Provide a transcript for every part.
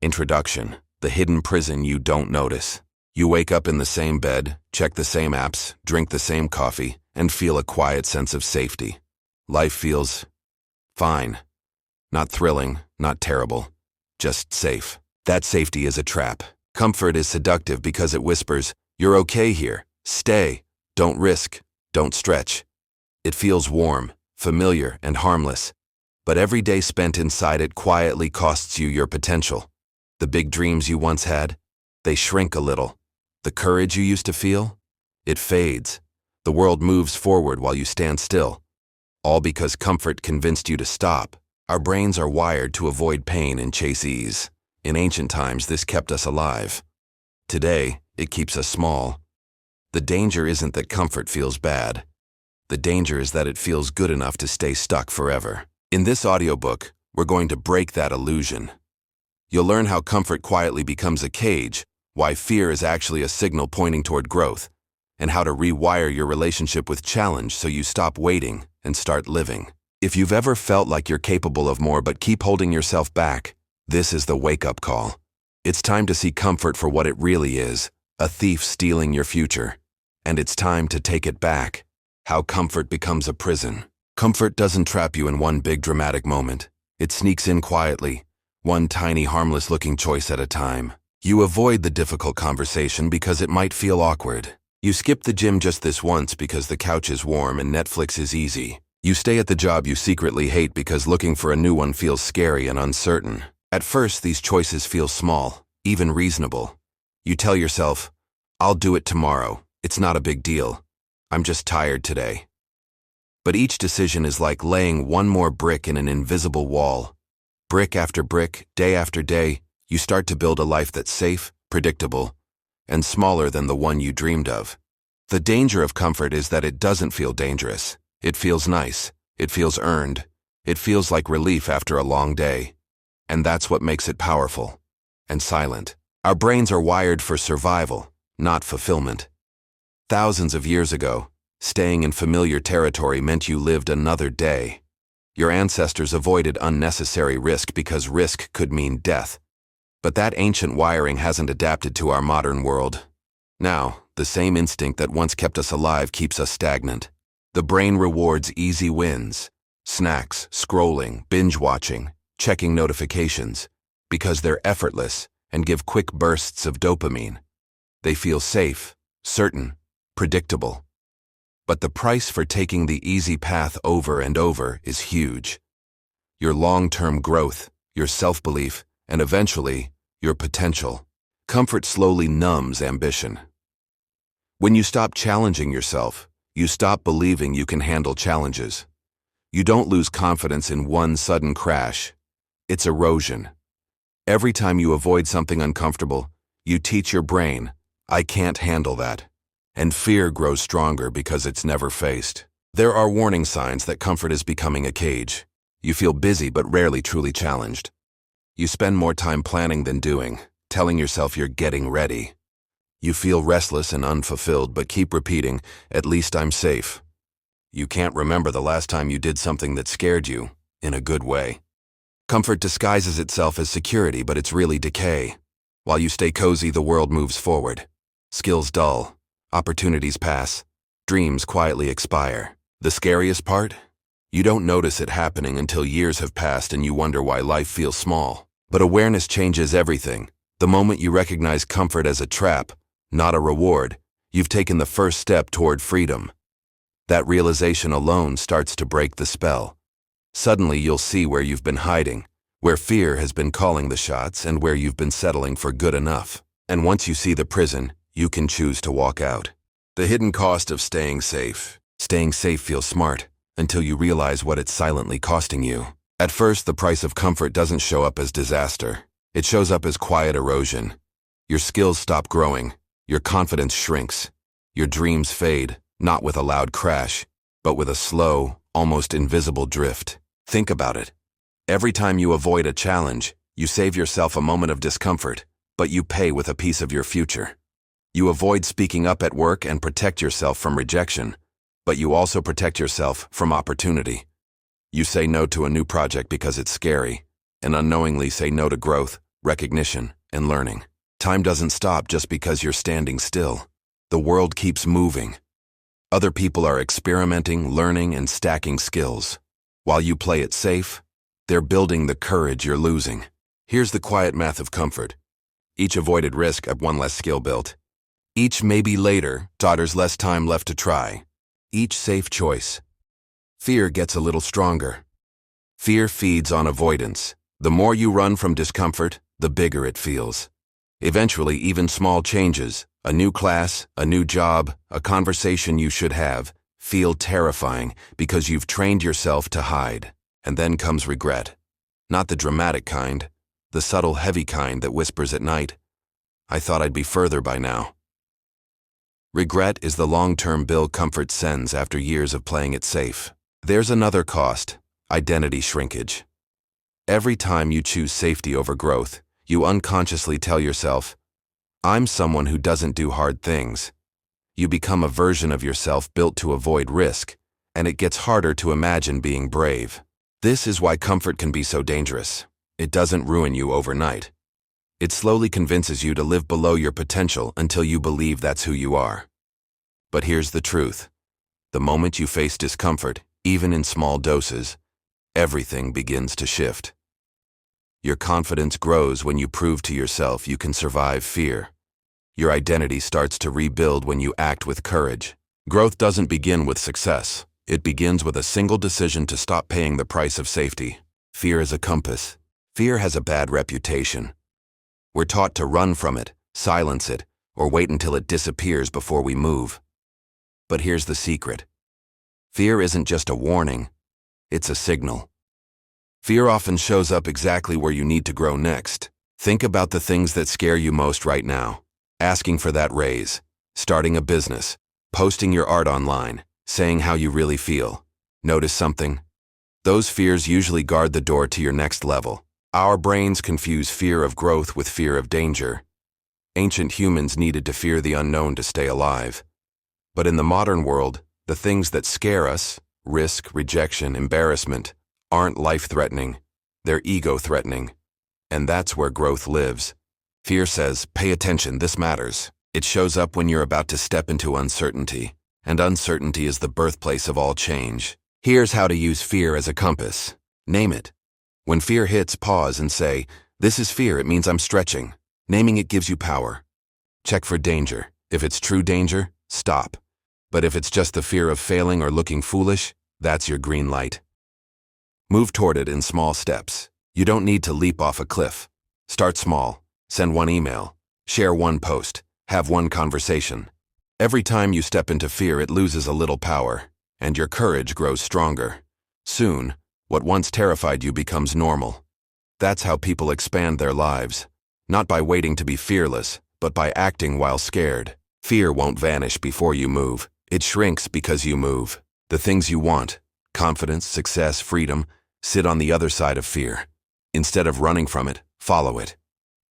Introduction: the hidden prison you don't notice. You wake up in the same bed, check the same apps, drink the same coffee, and feel a quiet sense of safety. Life feels fine. Not thrilling, not terrible, just safe. That safety is a trap. Comfort is seductive because it whispers, "You're okay here. Stay. Don't risk. Don't stretch." It feels warm, familiar, and harmless. But every day spent inside it quietly costs you your potential. The big dreams you once had, they shrink a little. The courage you used to feel, it fades. The world moves forward while you stand still. All because comfort convinced you to stop. Our brains are wired to avoid pain and chase ease. In ancient times, this kept us alive. Today, it keeps us small. The danger isn't that comfort feels bad. The danger is that it feels good enough to stay stuck forever. In this audiobook, we're going to break that illusion. You'll learn how comfort quietly becomes a cage, why fear is actually a signal pointing toward growth, and how to rewire your relationship with challenge so you stop waiting and start living. If you've ever felt like you're capable of more but keep holding yourself back, this is the wake-up call. It's time to see comfort for what it really is, a thief stealing your future. And it's time to take it back. How comfort becomes a prison. Comfort doesn't trap you in one big dramatic moment. It sneaks in quietly, one tiny harmless-looking choice at a time. You avoid the difficult conversation because it might feel awkward. You skip the gym just this once because the couch is warm and Netflix is easy. You stay at the job you secretly hate because looking for a new one feels scary and uncertain. At first, these choices feel small, even reasonable. You tell yourself, "I'll do it tomorrow. It's not a big deal. I'm just tired today." But each decision is like laying one more brick in an invisible wall. Brick after brick, day after day, you start to build a life that's safe, predictable, and smaller than the one you dreamed of. The danger of comfort is that it doesn't feel dangerous. It feels nice. It feels earned. It feels like relief after a long day. And that's what makes it powerful and silent. Our brains are wired for survival, not fulfillment. Thousands of years ago, staying in familiar territory meant you lived another day. Your ancestors avoided unnecessary risk because risk could mean death. But that ancient wiring hasn't adapted to our modern world. Now, the same instinct that once kept us alive keeps us stagnant. The brain rewards easy wins, snacks, scrolling, binge-watching, checking notifications, because they're effortless and give quick bursts of dopamine. They feel safe, certain, predictable. But the price for taking the easy path over and over is huge. Your long-term growth, your self-belief, and eventually, your potential. Comfort slowly numbs ambition. When you stop challenging yourself, you stop believing you can handle challenges. You don't lose confidence in one sudden crash. It's erosion. Every time you avoid something uncomfortable, you teach your brain, "I can't handle that." And fear grows stronger because it's never faced. There are warning signs that comfort is becoming a cage. You feel busy but rarely truly challenged. You spend more time planning than doing, telling yourself you're getting ready. You feel restless and unfulfilled but keep repeating, "At least I'm safe." You can't remember the last time you did something that scared you, in a good way. Comfort disguises itself as security, but it's really decay. While you stay cozy, the world moves forward. Skills dull. Opportunities pass. Dreams quietly expire. The scariest part? You don't notice it happening until years have passed and you wonder why life feels small. But awareness changes everything. The moment you recognize comfort as a trap, not a reward, you've taken the first step toward freedom. That realization alone starts to break the spell. Suddenly you'll see where you've been hiding, where fear has been calling the shots, and where you've been settling for good enough. And once you see the prison, you can choose to walk out. The hidden cost of staying safe. Staying safe feels smart, until you realize what it's silently costing you. At first, the price of comfort doesn't show up as disaster. It shows up as quiet erosion. Your skills stop growing. Your confidence shrinks. Your dreams fade, not with a loud crash, but with a slow, almost invisible drift. Think about it. Every time you avoid a challenge, you save yourself a moment of discomfort, but you pay with a piece of your future. You avoid speaking up at work and protect yourself from rejection, but you also protect yourself from opportunity. You say no to a new project because it's scary, and unknowingly say no to growth, recognition, and learning. Time doesn't stop just because you're standing still. The world keeps moving. Other people are experimenting, learning, and stacking skills. While you play it safe, they're building the courage you're losing. Here's the quiet math of comfort. Each avoided risk of one less skill built. Each maybe later, daughter's less time left to try. Each safe choice. Fear gets a little stronger. Fear feeds on avoidance. The more you run from discomfort, the bigger it feels. Eventually, even small changes, a new class, a new job, a conversation you should have, feel terrifying because you've trained yourself to hide. And then comes regret. Not the dramatic kind, the subtle, heavy kind that whispers at night, "I thought I'd be further by now." Regret is the long-term bill comfort sends after years of playing it safe. There's another cost, identity shrinkage. Every time you choose safety over growth, you unconsciously tell yourself, "I'm someone who doesn't do hard things." You become a version of yourself built to avoid risk, and it gets harder to imagine being brave. This is why comfort can be so dangerous. It doesn't ruin you overnight. It slowly convinces you to live below your potential until you believe that's who you are. But here's the truth. The moment you face discomfort, even in small doses, everything begins to shift. Your confidence grows when you prove to yourself you can survive fear. Your identity starts to rebuild when you act with courage. Growth doesn't begin with success. It begins with a single decision to stop paying the price of safety. Fear is a compass. Fear has a bad reputation. We're taught to run from it, silence it, or wait until it disappears before we move. But here's the secret. Fear isn't just a warning, it's a signal. Fear often shows up exactly where you need to grow next. Think about the things that scare you most right now. Asking for that raise, starting a business, posting your art online, saying how you really feel. Notice something? Those fears usually guard the door to your next level. Our brains confuse fear of growth with fear of danger. Ancient humans needed to fear the unknown to stay alive. But in the modern world, the things that scare us, risk, rejection, embarrassment, aren't life-threatening, they're ego-threatening. And that's where growth lives. Fear says, "Pay attention, this matters." It shows up when you're about to step into uncertainty, and uncertainty is the birthplace of all change. Here's how to use fear as a compass. Name it. When fear hits, pause and say, "This is fear, it means I'm stretching." Naming it gives you power. Check for danger. If it's true danger, stop. But if it's just the fear of failing or looking foolish, that's your green light. Move toward it in small steps. You don't need to leap off a cliff. Start small. Send one email. Share one post. Have one conversation. Every time you step into fear, it loses a little power, and your courage grows stronger. Soon, what once terrified you becomes normal. That's how people expand their lives. Not by waiting to be fearless, but by acting while scared. Fear won't vanish before you move. It shrinks because you move. The things you want, confidence, success, freedom, sit on the other side of fear. Instead of running from it, follow it.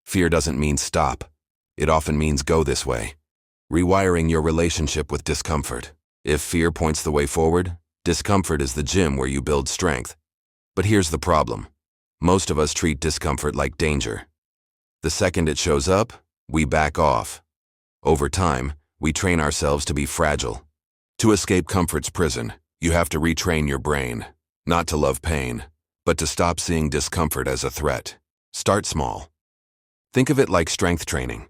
Fear doesn't mean stop. It often means go this way. Rewiring your relationship with discomfort. If fear points the way forward, discomfort is the gym where you build strength. But here's the problem. Most of us treat discomfort like danger. The second it shows up, we back off. Over time, we train ourselves to be fragile. To escape comfort's prison, you have to retrain your brain. Not to love pain, but to stop seeing discomfort as a threat. Start small. Think of it like strength training.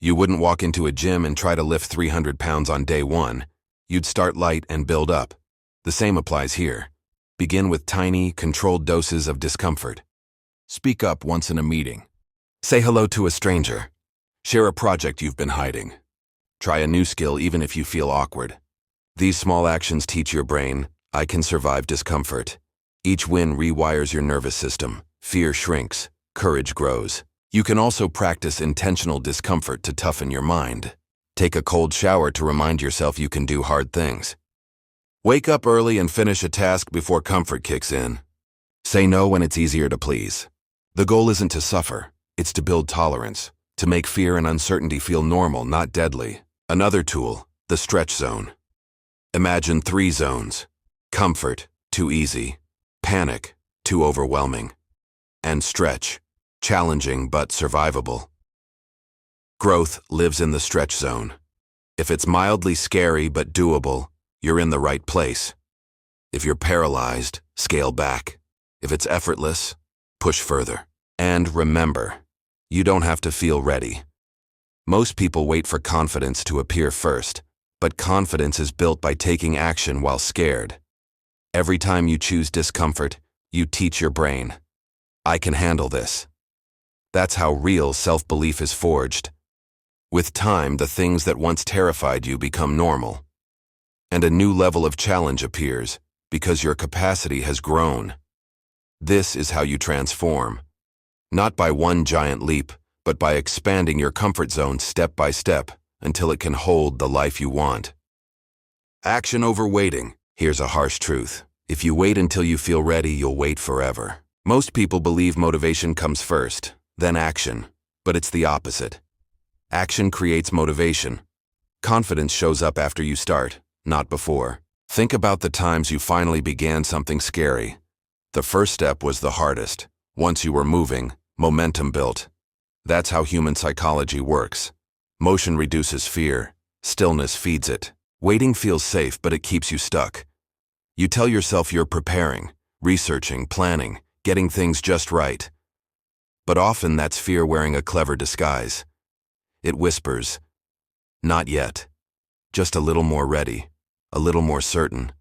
You wouldn't walk into a gym and try to lift 300 pounds on day one. You'd start light and build up. The same applies here. Begin with tiny, controlled doses of discomfort. Speak up once in a meeting. Say hello to a stranger. Share a project you've been hiding. Try a new skill even if you feel awkward. These small actions teach your brain, "I can survive discomfort." Each win rewires your nervous system. Fear shrinks. Courage grows. You can also practice intentional discomfort to toughen your mind. Take a cold shower to remind yourself you can do hard things. Wake up early and finish a task before comfort kicks in. Say no when it's easier to please. The goal isn't to suffer, it's to build tolerance, to make fear and uncertainty feel normal, not deadly. Another tool, the stretch zone. Imagine 3 zones. Comfort, too easy. Panic, too overwhelming. And stretch, challenging but survivable. Growth lives in the stretch zone. If it's mildly scary but doable, you're in the right place. If you're paralyzed, scale back. If it's effortless, push further. And remember, you don't have to feel ready. Most people wait for confidence to appear first, but confidence is built by taking action while scared. Every time you choose discomfort, you teach your brain, I can handle this. That's how real self-belief is forged. With time, the things that once terrified you become normal. And a new level of challenge appears because your capacity has grown. This is how you transform. Not by one giant leap, but by expanding your comfort zone step by step until it can hold the life you want. Action over waiting. Here's a harsh truth. If you wait until you feel ready, you'll wait forever. Most people believe motivation comes first, then action, but it's the opposite. Action creates motivation. Confidence shows up after you start, not before. Think about the times you finally began something scary. The first step was the hardest. Once you were moving, momentum built. That's how human psychology works. Motion reduces fear. Stillness feeds it. Waiting feels safe, but it keeps you stuck. You tell yourself you're preparing, researching, planning, getting things just right. But often that's fear wearing a clever disguise. It whispers, not yet. Just a little more ready, a little more certain.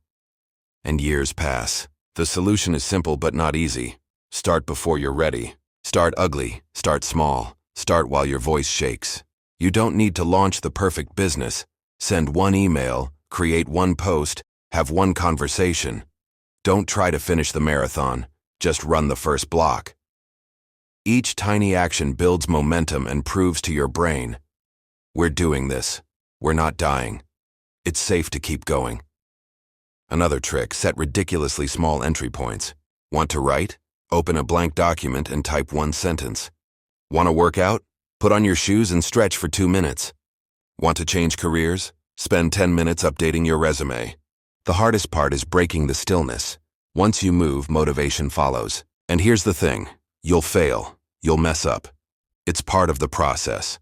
And years pass. The solution is simple but not easy. Start before you're ready. Start ugly, start small, start while your voice shakes. You don't need to launch the perfect business. Send one email, create one post, have one conversation. Don't try to finish the marathon, just run the first block. Each tiny action builds momentum and proves to your brain, we're doing this. We're not dying. It's safe to keep going. Another trick, set ridiculously small entry points. Want to write? Open a blank document and type one sentence. Want to work out? Put on your shoes and stretch for 2 minutes. Want to change careers? Spend 10 minutes updating your resume. The hardest part is breaking the stillness. Once you move, motivation follows. And here's the thing, you'll fail, you'll mess up. It's part of the process.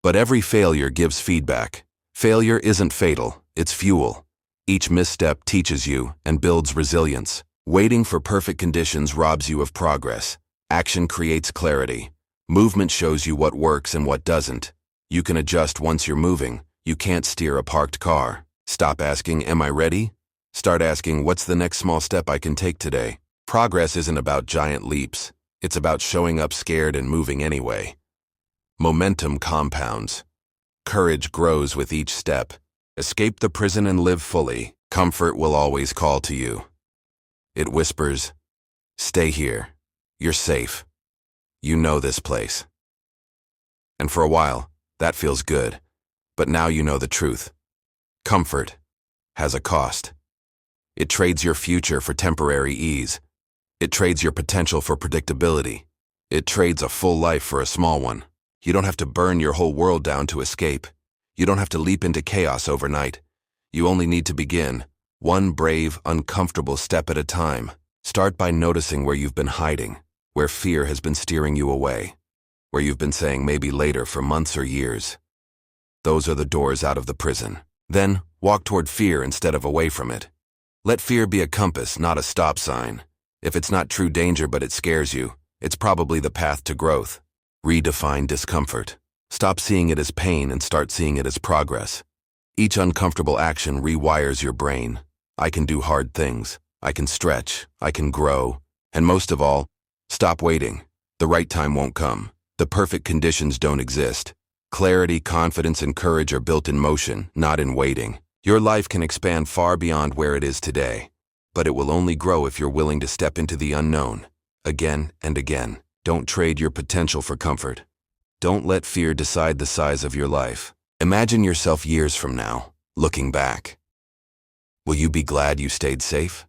But every failure gives feedback. Failure isn't fatal, it's fuel. Each misstep teaches you and builds resilience. Waiting for perfect conditions robs you of progress. Action creates clarity. Movement shows you what works and what doesn't. You can adjust once you're moving. You can't steer a parked car. Stop asking, am I ready? Start asking, what's the next small step I can take today? Progress isn't about giant leaps. It's about showing up scared and moving anyway. Momentum compounds. Courage grows with each step. Escape the prison and live fully. Comfort will always call to you. It whispers, stay here. You're safe. You know this place. And for a while, that feels good. But now you know the truth. Comfort has a cost. It trades your future for temporary ease. It trades your potential for predictability. It trades a full life for a small one. You don't have to burn your whole world down to escape. You don't have to leap into chaos overnight. You only need to begin, one brave, uncomfortable step at a time. Start by noticing where you've been hiding, where fear has been steering you away, where you've been saying maybe later for months or years. Those are the doors out of the prison. Then, walk toward fear instead of away from it. Let fear be a compass, not a stop sign. If it's not true danger but it scares you, it's probably the path to growth. Redefine discomfort. Stop seeing it as pain and start seeing it as progress. Each uncomfortable action rewires your brain. I can do hard things. I can stretch. I can grow. And most of all, stop waiting. The right time won't come. The perfect conditions don't exist. Clarity, confidence, and courage are built in motion, not in waiting. Your life can expand far beyond where it is today, but it will only grow if you're willing to step into the unknown, again and again. Don't trade your potential for comfort. Don't let fear decide the size of your life. Imagine yourself years from now, looking back. Will you be glad you stayed safe?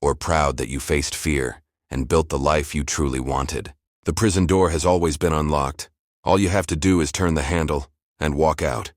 Or proud that you faced fear and built the life you truly wanted? The prison door has always been unlocked. All you have to do is turn the handle and walk out.